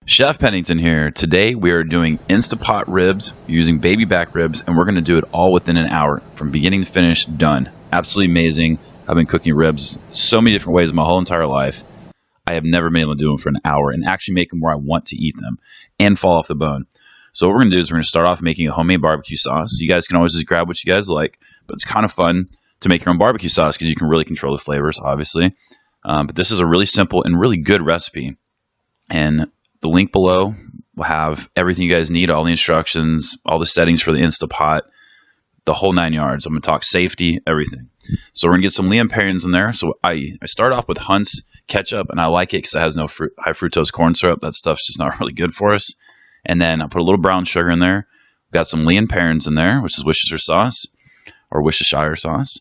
Chef Pennington here. Today we are doing Instapot ribs using baby back ribs, and we're going to do it all within an hour from beginning to finish, done. Absolutely amazing. I've been cooking ribs so many different ways my whole entire life. I have never been able to do them for an hour and actually make them where I want to eat them and fall off the bone. So what we're going to do is we're going to start off making a homemade barbecue sauce. You guys can always just grab what you guys like, but it's kind of fun to make your own barbecue sauce because you can really control the flavors, obviously. But this is a really simple and really good recipe. And the link below will have everything you guys need, all the instructions, all the settings for the Instapot, the whole 9 yards. I'm going to talk safety, everything. So we're going to get some Lea & Perrins in there. So I start off with Hunt's ketchup, and I like it because it has no high fructose corn syrup. That stuff's just not really good for us. And then I put a little brown sugar in there. We've got some Lea & Perrins in there, which is Worcestershire sauce or Worcestershire sauce.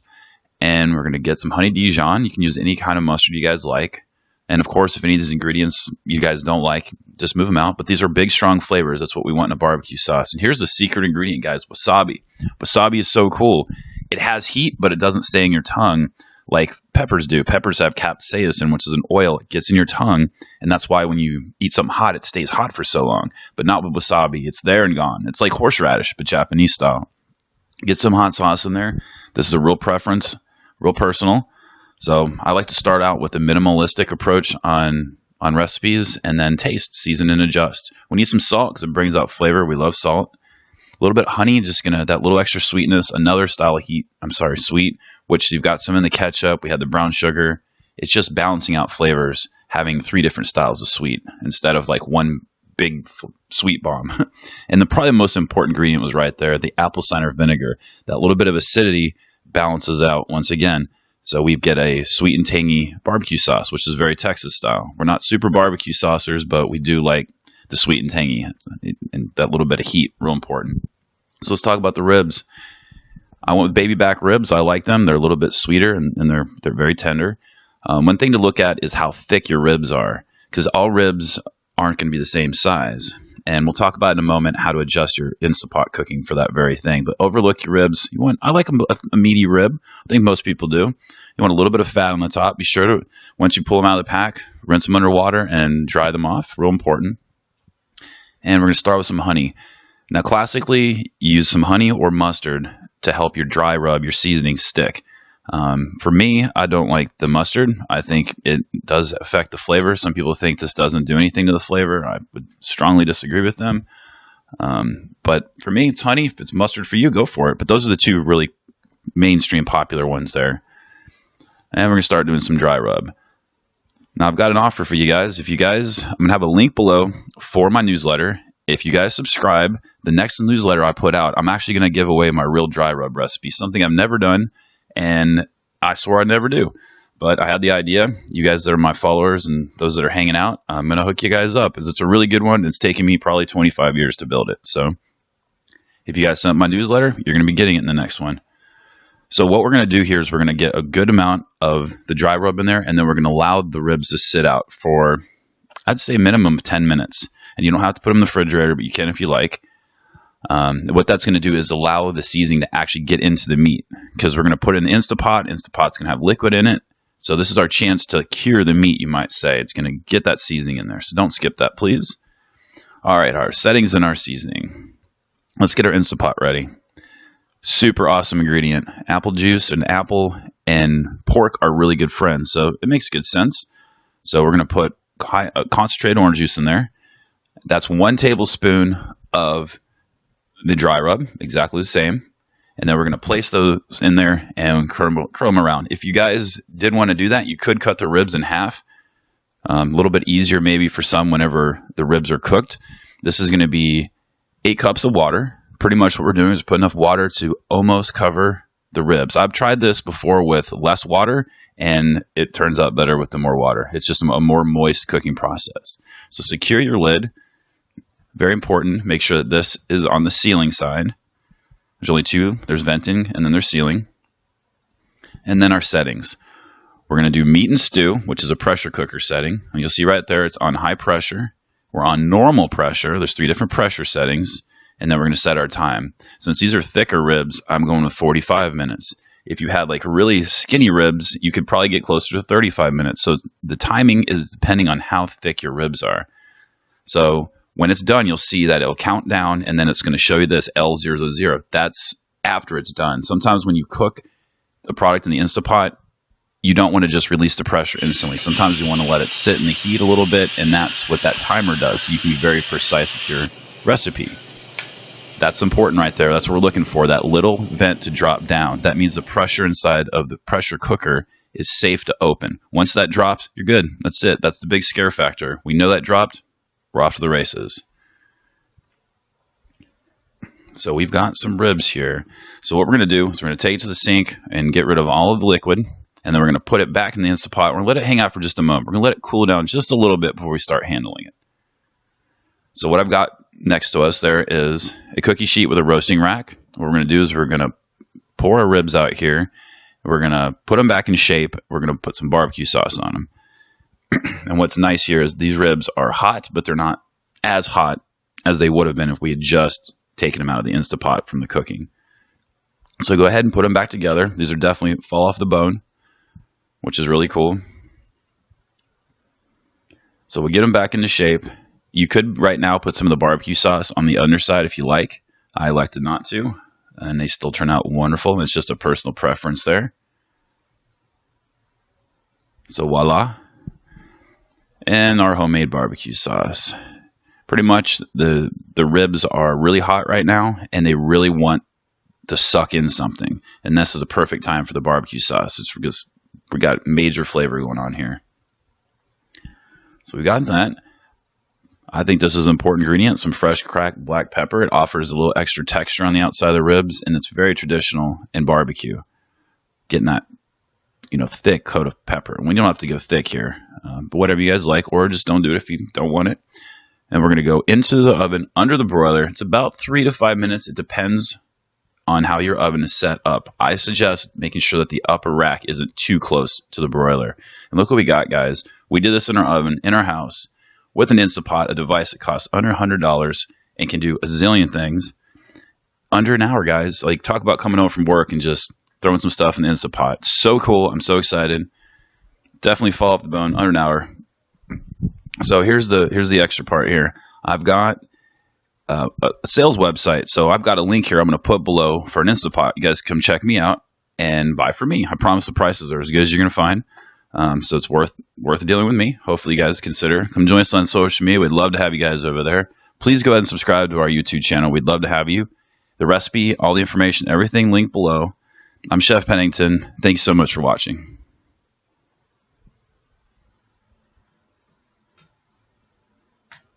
And we're going to get some honey Dijon. You can use any kind of mustard you guys like. And of course, if any of these ingredients you guys don't like, just move them out. But these are big, strong flavors. That's what we want in a barbecue sauce. And here's the secret ingredient, guys, wasabi. Wasabi is so cool. It has heat, but it doesn't stay in your tongue like peppers do. Peppers have capsaicin, which is an oil. It gets in your tongue, and that's why when you eat something hot, it stays hot for so long. But not with wasabi. It's there and gone. It's like horseradish, but Japanese style. Get some hot sauce in there. This is a real preference, real personal. So I like to start out with a minimalistic approach on recipes and then taste, season, and adjust. We need some salt because it brings out flavor. We love salt. A little bit of honey, just that little extra sweetness. Another style of sweet, which you've got some in the ketchup. We had the brown sugar. It's just balancing out flavors, having 3 different styles of sweet instead of like one big sweet bomb. And probably the most important ingredient was right there, the apple cider vinegar. That little bit of acidity balances out once again. So we get a sweet and tangy barbecue sauce, which is very Texas style. We're not super barbecue saucers, but we do like the sweet and tangy, and that little bit of heat, real important. So let's talk about the ribs. I went with baby back ribs. I like them. They're a little bit sweeter, and they're very tender. One thing to look at is how thick your ribs are, because all ribs aren't going to be the same size. And we'll talk about in a moment how to adjust your Instapot cooking for that very thing. But overlook your ribs. I like a meaty rib. I think most people do. You want a little bit of fat on the top. Be sure to, once you pull them out of the pack, rinse them under water and dry them off. Real important. And we're going to start with some honey. Now, classically, use some honey or mustard to help your dry rub, your seasoning stick. For me, I don't like the mustard. I think it does affect the flavor. Some people think this doesn't do anything to the flavor. I would strongly disagree with them. But for me, it's honey. If it's mustard for you, go for it. But those are the 2 really mainstream popular ones there. And we're going to start doing some dry rub. Now, I've got an offer for you guys. I'm going to have a link below for my newsletter. If you guys subscribe, the next newsletter I put out, I'm actually going to give away my real dry rub recipe, something I've never done. And I swore I'd never do. But I had the idea. You guys that are my followers and those that are hanging out, I'm going to hook you guys up because it's a really good one. It's taken me probably 25 years to build it. So if you guys sent my newsletter, you're going to be getting it in the next one. So what we're going to do here is we're going to get a good amount of the dry rub in there, and then we're going to allow the ribs to sit out for, I'd say, a minimum of 10 minutes. And you don't have to put them in the refrigerator, but you can if you like. What that's going to do is allow the seasoning to actually get into the meat because we're going to put it in the Instapot. Instapot's going to have liquid in it. So this is our chance to cure the meat, you might say. It's going to get that seasoning in there. So don't skip that, please. All right, our settings and our seasoning. Let's get our Instapot ready. Super awesome ingredient. Apple juice and apple and pork are really good friends. So it makes good sense. So we're going to put concentrated orange juice in there. That's 1 tablespoon of the dry rub, exactly the same. And then we're going to place those in there and curl them around. If you guys did want to do that, you could cut the ribs in half. A little bit easier maybe for some whenever the ribs are cooked. This is going to be 8 cups of water. Pretty much what we're doing is put enough water to almost cover the ribs. I've tried this before with less water, and it turns out better with the more water. It's just a more moist cooking process. So secure your lid. Very important. Make sure that this is on the sealing side. There's only 2. There's venting, and then there's sealing. And then our settings. We're going to do meat and stew, which is a pressure cooker setting. And you'll see right there it's on high pressure. We're on normal pressure. There's 3 different pressure settings. And then we're going to set our time. Since these are thicker ribs, I'm going with 45 minutes. If you had like really skinny ribs, you could probably get closer to 35 minutes. So the timing is depending on how thick your ribs are. So when it's done, you'll see that it'll count down, and then it's going to show you this L000. That's after it's done. Sometimes when you cook the product in the Instapot, you don't want to just release the pressure instantly. Sometimes you want to let it sit in the heat a little bit, and that's what that timer does. So you can be very precise with your recipe. That's important right there. That's what we're looking for, that little vent to drop down. That means the pressure inside of the pressure cooker is safe to open. Once that drops, you're good. That's it. That's the big scare factor. We know that dropped, we're off to the races. So we've got some ribs here. So what we're going to do is we're going to take it to the sink and get rid of all of the liquid, and then we're going to put it back in the Instapot. We're going to let it hang out for just a moment. We're going to let it cool down just a little bit before we start handling it. So what I've got next to us there is a cookie sheet with a roasting rack. What we're going to do is we're going to pour our ribs out here. We're going to put them back in shape. We're going to put some barbecue sauce on them. And what's nice here is these ribs are hot, but they're not as hot as they would have been if we had just taken them out of the Instapot from the cooking. So go ahead and put them back together. These are definitely fall off the bone, which is really cool. So we'll get them back into shape. You could right now put some of the barbecue sauce on the underside if you like. I elected not to, and they still turn out wonderful. It's just a personal preference there. So voila. And our homemade barbecue sauce. Pretty much the ribs are really hot right now, and they really want to suck in something. And this is a perfect time for the barbecue sauce. It's because we got major flavor going on here. So we got that. I think this is an important ingredient, some fresh cracked black pepper. It offers a little extra texture on the outside of the ribs, and it's very traditional in barbecue. Getting that, thick coat of pepper. We don't have to go thick here, but whatever you guys like, or just don't do it if you don't want it. And we're going to go into the oven under the broiler. It's about 3 to 5 minutes. It depends on how your oven is set up. I suggest making sure that the upper rack isn't too close to the broiler. And look what we got, guys. We did this in our oven, in our house, with an Instapot, a device that costs under $100 and can do a zillion things. Under an hour, guys. Like, talk about coming home from work and just throwing some stuff in the Instapot. So cool. I'm so excited. Definitely fall off the bone, under an hour. So here's the extra part here. I've got a sales website. So I've got a link here I'm going to put below for an Instapot. You guys come check me out and buy from me. I promise the prices are as good as you're going to find. So it's worth dealing with me. Hopefully you guys consider. Come join us on social media. We'd love to have you guys over there. Please go ahead and subscribe to our YouTube channel. We'd love to have you. The recipe, all the information, everything linked below. I'm Chef Pennington. Thank you so much for watching.